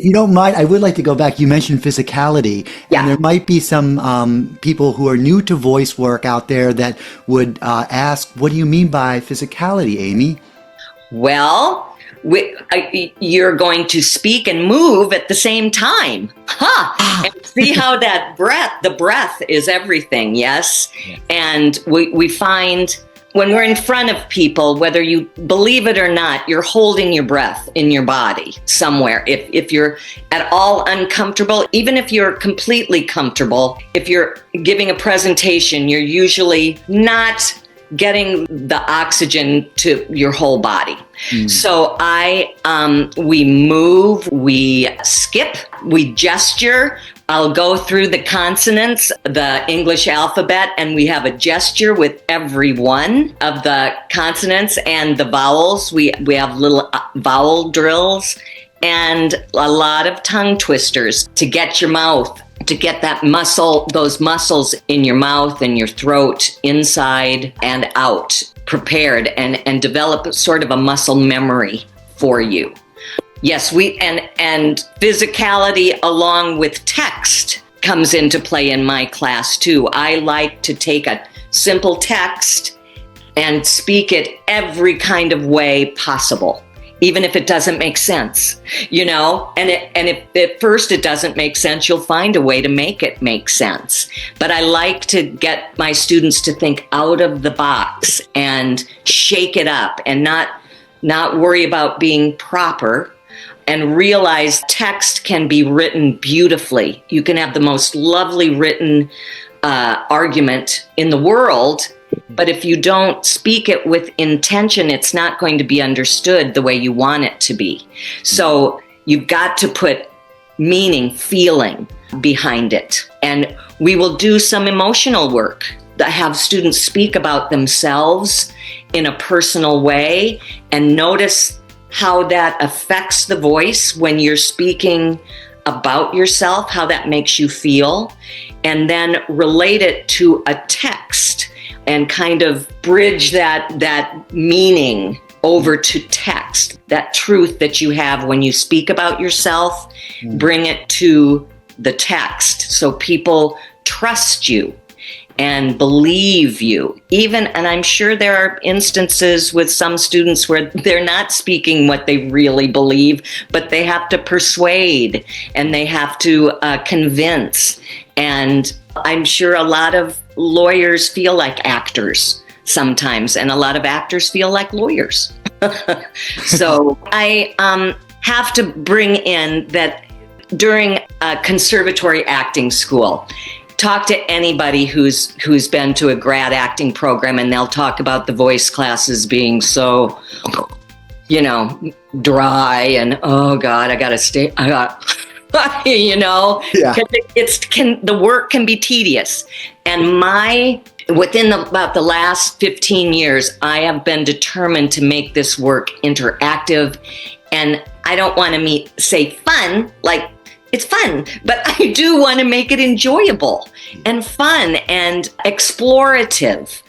you don't mind, I would like to go back. You mentioned physicality, and Yeah. there might be some people who are new to voice work out there that would ask, what do you mean by physicality, Amy? Well, you're going to speak and move at the same time. And see how the breath is everything, yes? Yeah. And we find when we're in front of people, whether you believe it or not, you're holding your breath in your body somewhere. If you're at all uncomfortable, even if you're completely comfortable, if you're giving a presentation, you're usually not getting the oxygen to your whole body. So we move, we skip, we gesture. I'll go through the consonants, the English alphabet, and we have a gesture with every one of the consonants and the vowels. We have little vowel drills and a lot of tongue twisters to get your mouth, to get that muscle, those muscles in your mouth and your throat, inside and out, prepared, and develop sort of a muscle memory for you. Yes, and physicality along with text comes into play in my class too. I like to take a simple text and speak it every kind of way possible, even if it doesn't make sense, and if at first it doesn't make sense, you'll find a way to make it make sense. But I like to get my students to think out of the box and shake it up and not worry about being proper, and realize text can be written beautifully. You can have the most lovely written argument in the world, but if you don't speak it with intention, it's not going to be understood the way you want it to be. So you've got to put meaning, feeling behind it. And we will do some emotional work that have students speak about themselves in a personal way and notice how that affects the voice when you're speaking about yourself, how that makes you feel, and then relate it to a text and kind of bridge that meaning over to text, that truth that you have when you speak about yourself, bring it to the text so people trust you and believe you. And I'm sure there are instances with some students where they're not speaking what they really believe, but they have to persuade and they have to convince. And I'm sure a lot of lawyers feel like actors sometimes, and a lot of actors feel like lawyers. So I have to bring in that during a conservatory acting school, talk to anybody who's been to a grad acting program, and they'll talk about the voice classes being so, dry and, oh God, Yeah. The work can be tedious. And within about the last 15 years, I have been determined to make this work interactive. And I don't want to say fun, like it's fun, but I do want to make it enjoyable and fun and explorative.